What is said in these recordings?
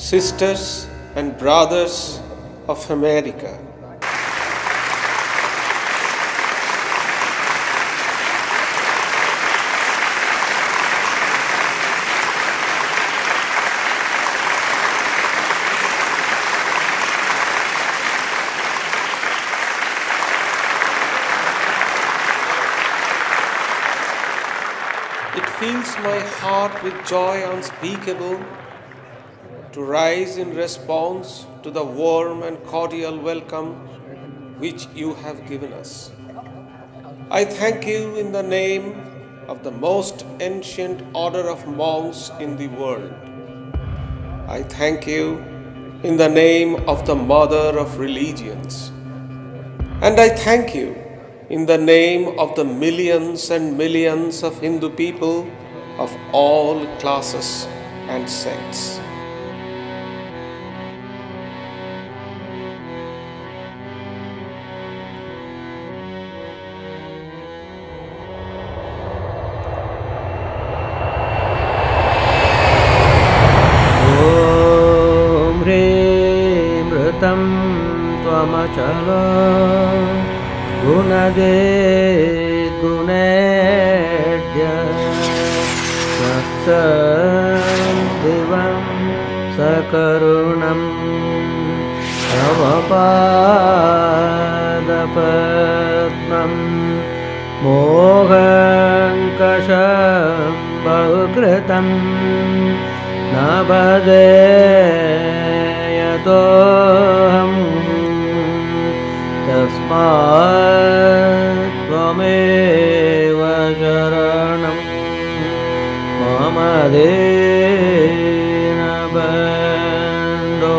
sisters and brothers of America, it fills my heart with joy unspeakable to rise in response to the warm and cordial welcome which you have given us. I thank you in the name of the most ancient order of monks in the world. I thank you in the name of the mother of religions. And I thank you in the name of the millions and millions of Hindu people of all classes and sects. Tvamachala gunade gunedya saktam divam sakarunam avapadapatnam mohankasham bahukritam nabadeyatoham tasmat tvameva sharanam mama dinabandho.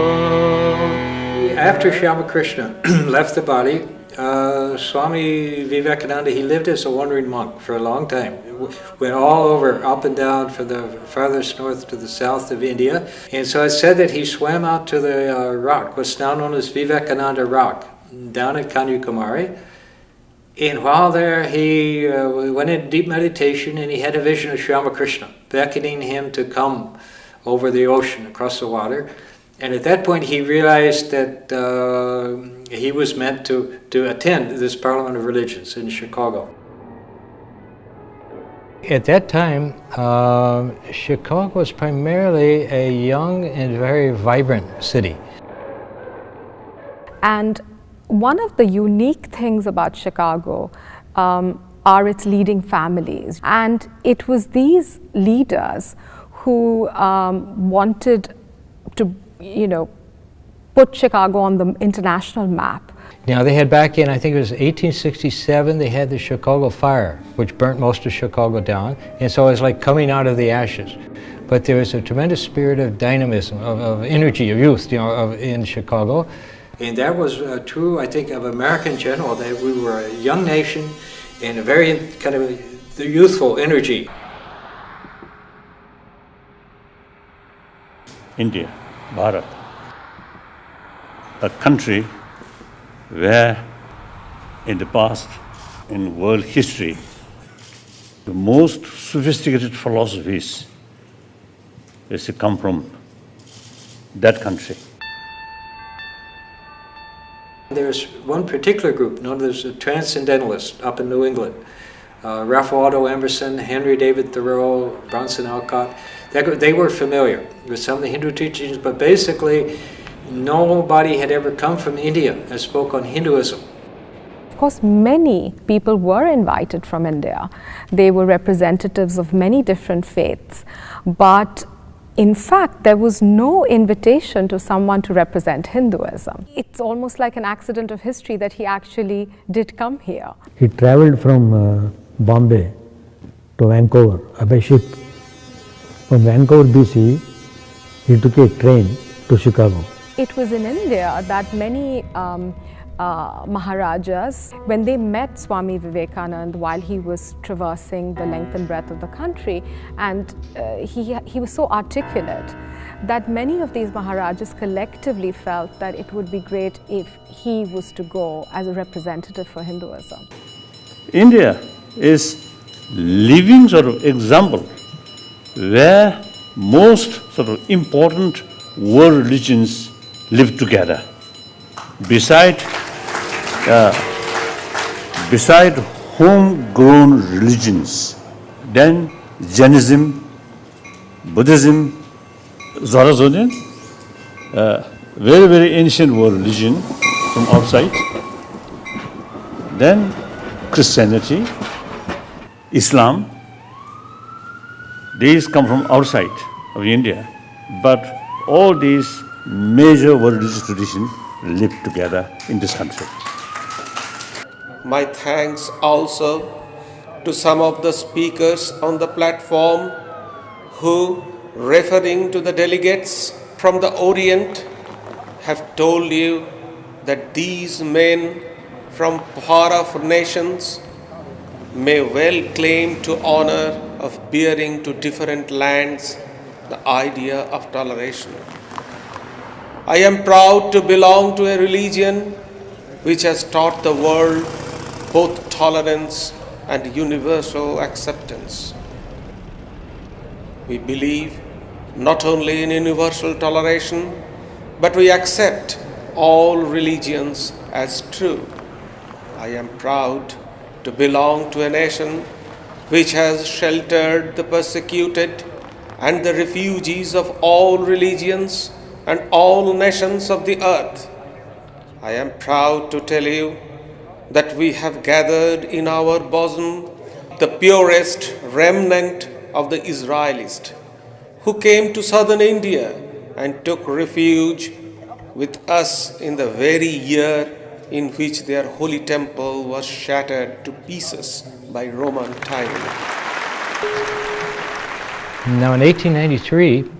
After Shamakrishna left the body, Swami Vivekananda, he lived as a wandering monk for a long time. Went all over, up and down, from the farthest north to the south of India. And so it's said that he swam out to the rock, what's now known as Vivekananda Rock, down at Kanyakumari. And while there, he went into deep meditation, and he had a vision of Shamakrishna, beckoning him to come over the ocean, across the water. And at that point, he realized that he was meant to attend this Parliament of Religions in Chicago. At that time, Chicago was primarily a young and very vibrant city. And one of the unique things about Chicago are its leading families. And it was these leaders who wanted to, put Chicago on the international map. Now they had back in, I think it was 1867, they had the Chicago fire, which burnt most of Chicago down. And so it was like coming out of the ashes. But there was a tremendous spirit of dynamism, of energy, of youth, in Chicago. And that was true, I think, of America in general, that we were a young nation and a very kind of youthful energy. India, Bharat, a country where in the past, in world history, the most sophisticated philosophies used to come from that country. There's one particular group known as the Transcendentalists up in New England. Ralph Waldo Emerson, Henry David Thoreau, Bronson Alcott. They were familiar with some of the Hindu teachings, but basically nobody had ever come from India and spoke on Hinduism. Of course, many people were invited from India. They were representatives of many different faiths. But in fact, there was no invitation to someone to represent Hinduism. It's almost like an accident of history that he actually did come here. He traveled from Bombay to Vancouver by ship. From Vancouver, BC, he took a train to Chicago. It was in India that many Maharajas, when they met Swami Vivekananda while he was traversing the length and breadth of the country, and he was so articulate that many of these Maharajas collectively felt that it would be great if he was to go as a representative for Hinduism. India is living sort of example where most sort of important world religions live together. Beside homegrown religions, then Jainism, Buddhism, Zoroastrian, very, very ancient world religion from outside. Then Christianity, Islam, these come from outside of India. But all these major world religious traditions live together in this country. My thanks also to some of the speakers on the platform who, referring to the delegates from the Orient, have told you that these men from far off nations may well claim to honor of bearing to different lands the idea of toleration. I am proud to belong to a religion which has taught the world both tolerance and universal acceptance. We believe not only in universal toleration, but we accept all religions as true. I am proud to belong to a nation which has sheltered the persecuted and the refugees of all religions and all nations of the earth. I am proud to tell you that we have gathered in our bosom the purest remnant of the Israelites who came to southern India and took refuge with us in the very year in which their holy temple was shattered to pieces by Roman tyranny. Now in 1893,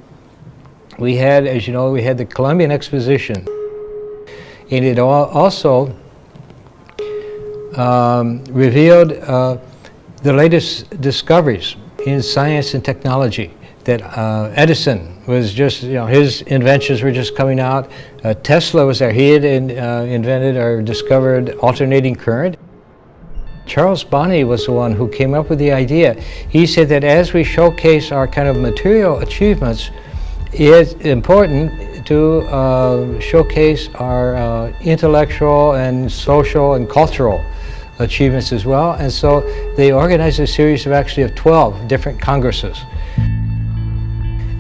we had, as you know, we had the Columbian Exposition. And it also revealed the latest discoveries in science and technology. That Edison was just, his inventions were just coming out. Tesla was there. He had invented or discovered alternating current. Charles Bonney was the one who came up with the idea. He said that as we showcase our kind of material achievements, it's important to showcase our intellectual and social and cultural achievements as well. And so they organized a series of 12 different congresses.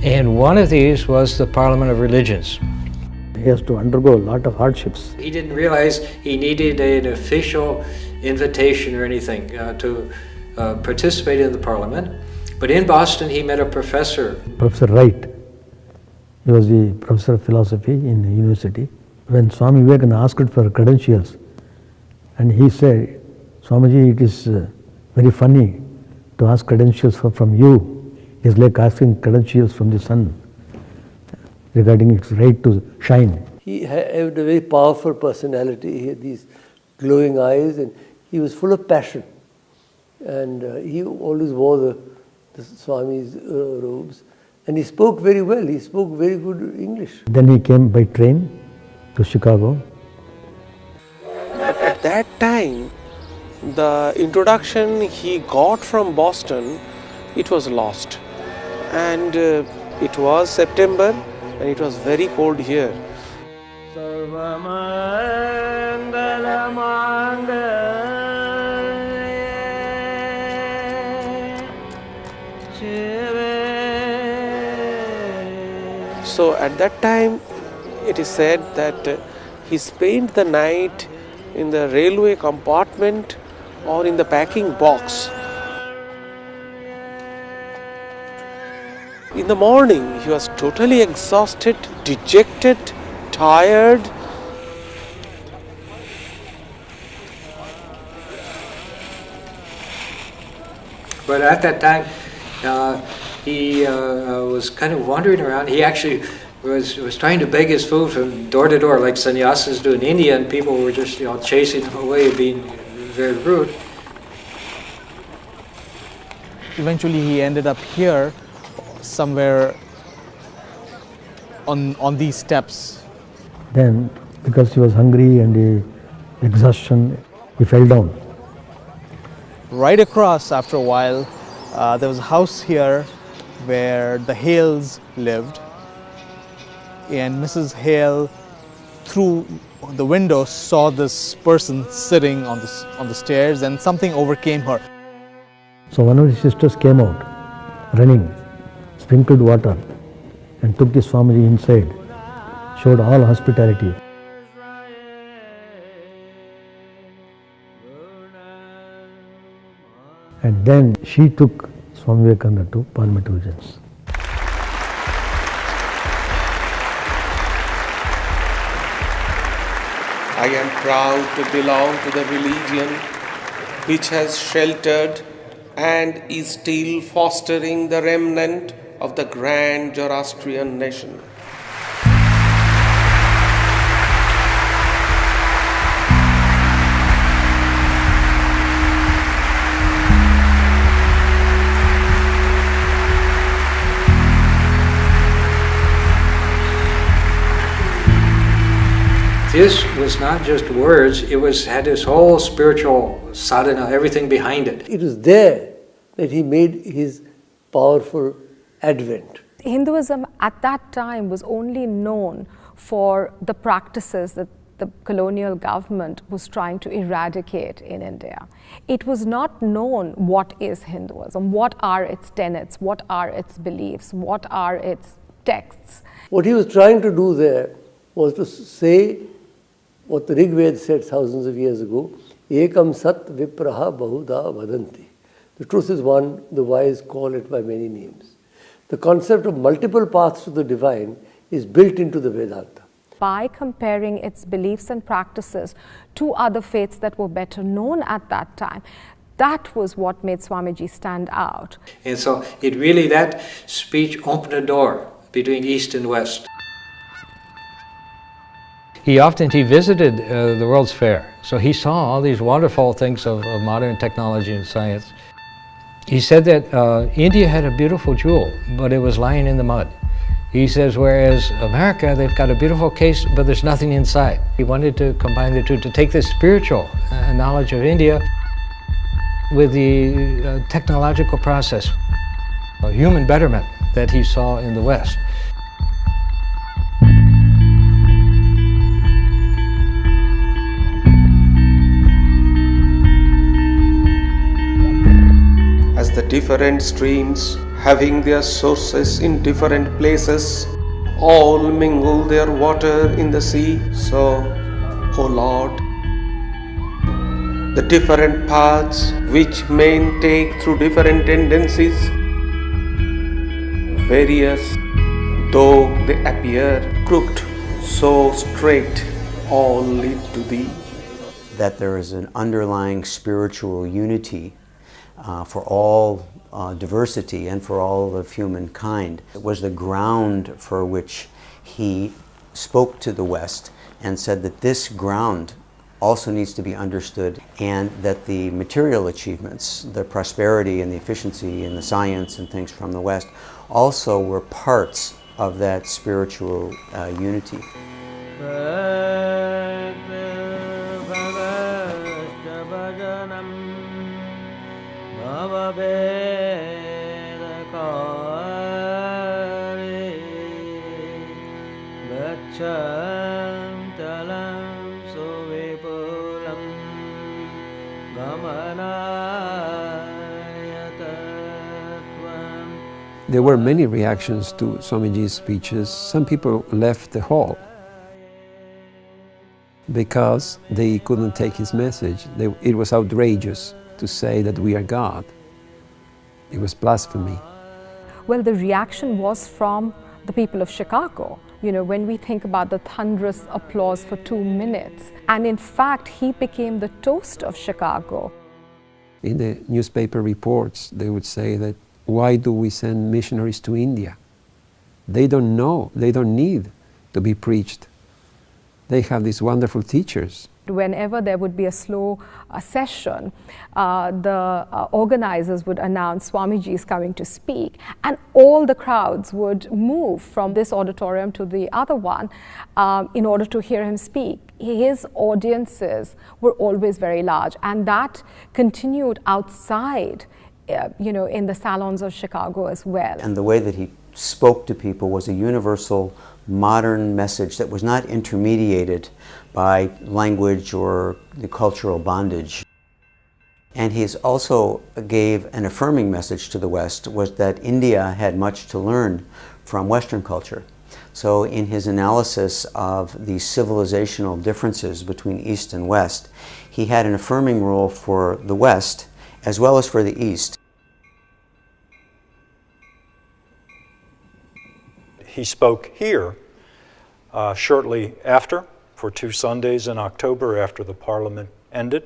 And one of these was the Parliament of Religions. He has to undergo a lot of hardships. He didn't realize he needed an official invitation or anything to participate in the Parliament. But in Boston, he met a professor. Professor Wright. He was the professor of philosophy in the university. When Swami Vivekananda asked for credentials, and he said, Swamiji, it is very funny to ask credentials from you. It's like asking credentials from the sun regarding its right to shine. He had a very powerful personality. He had these glowing eyes and he was full of passion. And he always wore the Swami's robes. And he spoke very well. He spoke very good English. Then he came by train to Chicago. At that time, the introduction he got from Boston, it was lost. And it was September and it was very cold here. So at that time, it is said that he spent the night in the railway compartment or in the packing box. In the morning, he was totally exhausted, dejected, tired. But at that time, he was kind of wandering around. He actually was trying to beg his food from door to door, like sannyasis do in India, and people were just chasing him away, being very rude. Eventually, he ended up here, somewhere on these steps. Then, because he was hungry and exhaustion, he fell down. Right across, after a while, there was a house here where the Hales lived. and Mrs. Hale, through the window, saw this person sitting on the stairs, and something overcame her. So one of the sisters came out, running, sprinkled water, and took the Swamiji inside, showed all hospitality. And then she took Swami Vivekananda to Parliament Regents. I am proud to belong to the religion which has sheltered and is still fostering the remnant of the grand Zoroastrian nation. This was not just words, it had this whole spiritual sadhana, everything behind it. It was there that he made his powerful advent. Hinduism at that time was only known for the practices that the colonial government was trying to eradicate in India. It was not known what is Hinduism, what are its tenets, what are its beliefs, what are its texts. What he was trying to do there was to say what the Rig Veda said thousands of years ago, Ekam Sat Vipraha Bahuda Vadanti. The truth is one, the wise call it by many names. The concept of multiple paths to the divine is built into the Vedanta. By comparing its beliefs and practices to other faiths that were better known at that time, that was what made Swamiji stand out. And so that speech opened a door between East and West. He visited the World's Fair, so he saw all these wonderful things of modern technology and science. He said that India had a beautiful jewel, but it was lying in the mud. He says, whereas America, they've got a beautiful case, but there's nothing inside. He wanted to combine the two, to take this spiritual knowledge of India with the technological process, human betterment that he saw in the West. As the different streams, having their sources in different places, all mingle their water in the sea, so, O Lord, the different paths which men take through different tendencies, various though they appear crooked, so straight all lead to Thee. That there is an underlying spiritual unity for all diversity and for all of humankind. It was the ground for which he spoke to the West and said that this ground also needs to be understood, and that the material achievements, the prosperity and the efficiency and the science and things from the West also were parts of that spiritual unity. There were many reactions to Swamiji's speeches. Some people left the hall because they couldn't take his message. It was outrageous to say that we are God. It was blasphemy. Well, the reaction was from the people of Chicago. You know, when we think about the thunderous applause for 2 minutes, and in fact, he became the toast of Chicago. In the newspaper reports, they would say that, why do we send missionaries to India? They don't know, they don't need to be preached. They have these wonderful teachers. Whenever there would be a slow session, the organizers would announce Swamiji is coming to speak, and all the crowds would move from this auditorium to the other one in order to hear him speak. His audiences were always very large, and that continued outside in the salons of Chicago as well. And the way that he spoke to people was a universal, modern message that was not intermediated by language or the cultural bondage. And he also gave an affirming message to the West, was that India had much to learn from Western culture. So in his analysis of the civilizational differences between East and West, he had an affirming role for the West as well as for the East. He spoke here shortly after, for 2 Sundays in October after the Parliament ended.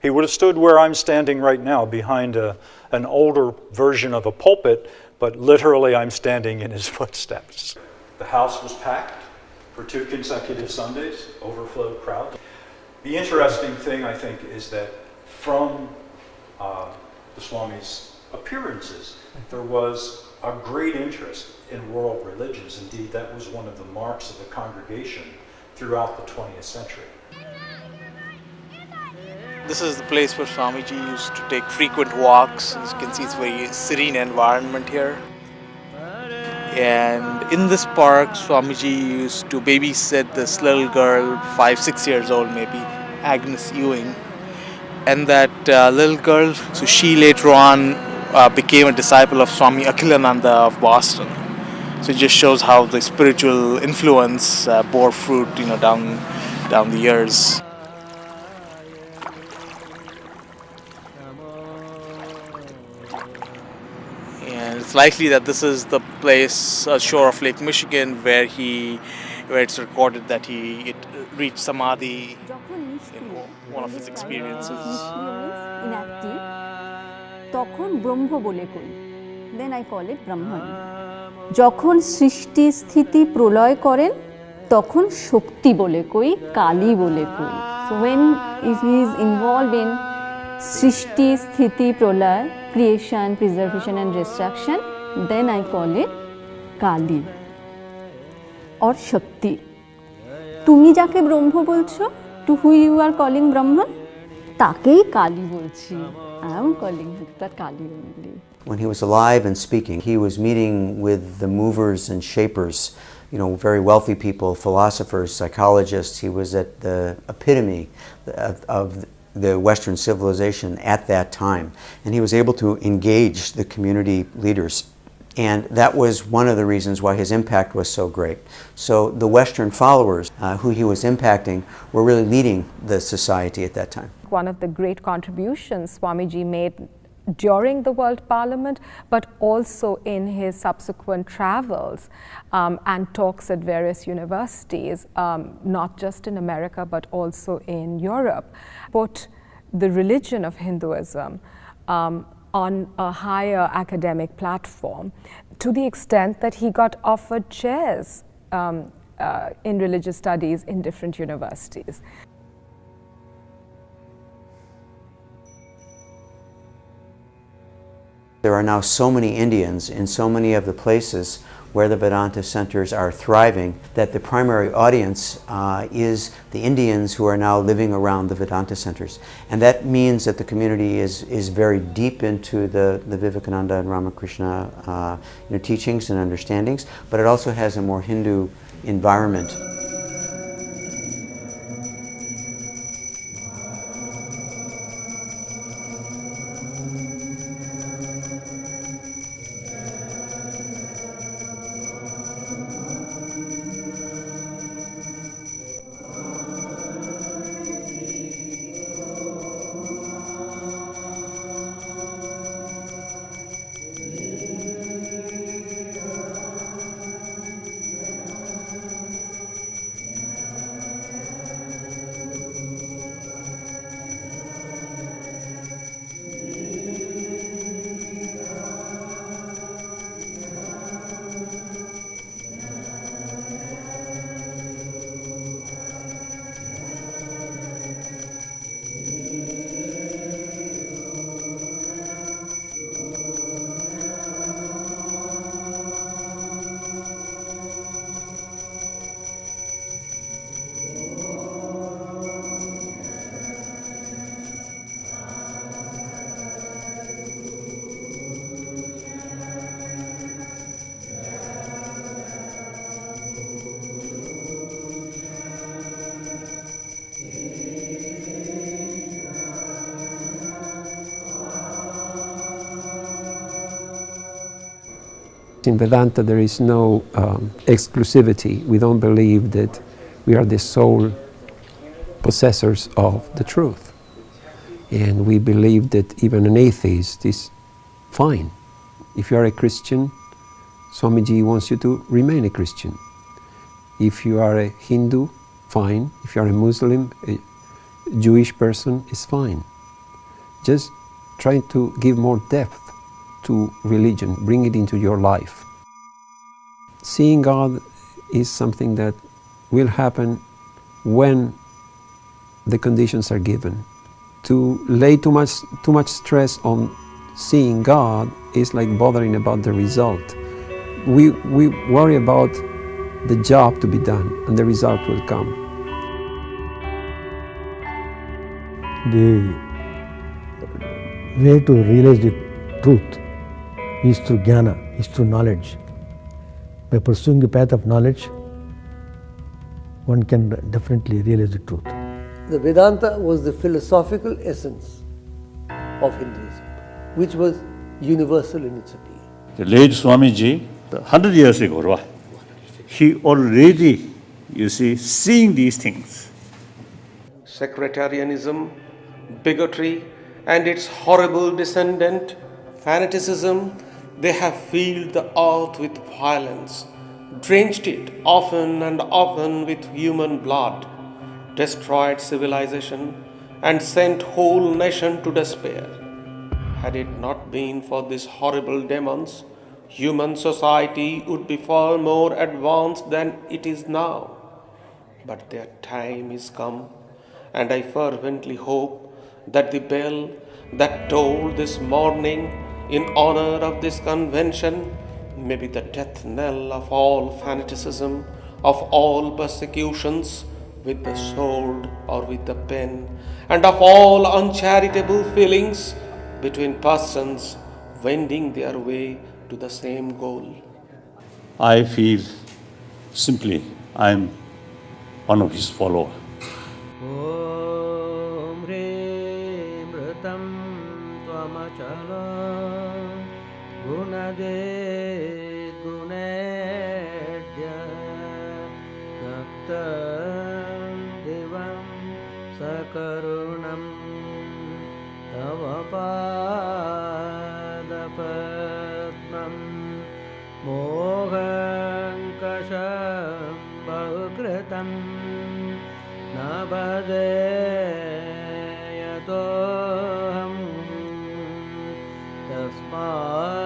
He would have stood where I'm standing right now, behind an older version of a pulpit, but literally I'm standing in his footsteps. The house was packed for 2 consecutive Sundays, overflowed crowd. The interesting thing, I think, is that from the Swami's appearances, there was a great interest in world religions. Indeed, that was one of the marks of the congregation throughout the 20th century. This is the place where Swamiji used to take frequent walks. As you can see, it's a very serene environment here. And in this park, Swamiji used to babysit this little girl, 5-6 years old maybe, Agnes Ewing. And that little girl, so she later on became a disciple of Swami Akhilananda of Boston. So it just shows how the spiritual influence bore fruit, down the years. And it's likely that this is the place, shore of Lake Michigan, where it's recorded that it reached Samadhi in one of his experiences. Inactive. তখন ব্রহ্ম বলে কই, then I call it Brahman. যখন সৃষ্টি স্থিতি প্রলয় করেন তখন শক্তি বলে কই, কালী বলে কই. So when he is involved in সৃষ্টি স্থিতি প্রলয়, creation, preservation and destruction, then I call it Kali or Shakti. তুমি যাকে ব্রহ্ম বলছো, to who you are calling Brahman, তাকেই কালী বলছি. I am calling that Kali only. When he was alive and speaking, he was meeting with the movers and shapers, very wealthy people, philosophers, psychologists. He was at the epitome of the Western civilization at that time. And he was able to engage the community leaders. And that was one of the reasons why his impact was so great. So the Western followers who he was impacting were really leading the society at that time. One of the great contributions Swamiji made during the World Parliament, but also in his subsequent travels and talks at various universities, not just in America but also in Europe, put the religion of Hinduism on a higher academic platform, to the extent that he got offered chairs in religious studies in different universities. There are now so many Indians in so many of the places where the Vedanta centers are thriving that the primary audience is the Indians who are now living around the Vedanta centers. And that means that the community is very deep into the Vivekananda and Ramakrishna teachings and understandings, but it also has a more Hindu environment. In Vedanta there is no exclusivity. We don't believe that we are the sole possessors of the truth. And we believe that even an atheist is fine. If you are a Christian, Swamiji wants you to remain a Christian. If you are a Hindu, fine. If you are a Muslim, a Jewish person is fine. Just try to give more depth to religion, bring it into your life. Seeing God is something that will happen when the conditions are given. To lay too much stress on seeing God is like bothering about the result. We worry about the job to be done, and the result will come. The way to realize the truth is through jnana, is through knowledge. By pursuing the path of knowledge, one can definitely realize the truth. The Vedanta was the philosophical essence of Hinduism, which was universal in its appeal. The late Swamiji, 100 years ago, he already, you see, seeing these things. Sectarianism, bigotry, and its horrible descendant, fanaticism, they have filled the earth with violence, drenched it often and often with human blood, destroyed civilization, and sent whole nation to despair. Had it not been for these horrible demons, human society would be far more advanced than it is now. But their time is come, and I fervently hope that the bell that tolled this morning in honor of this convention may be the death knell of all fanaticism, of all persecutions with the sword or with the pen, and of all uncharitable feelings between persons wending their way to the same goal. I feel simply I am one of his followers. Om Hrim Mritam Tvamachala Gunade Gunedya Naktam Devam Sakarunam Tavapadapatmam Mohankasham Bhagritam Nabadeyatoham Tasmat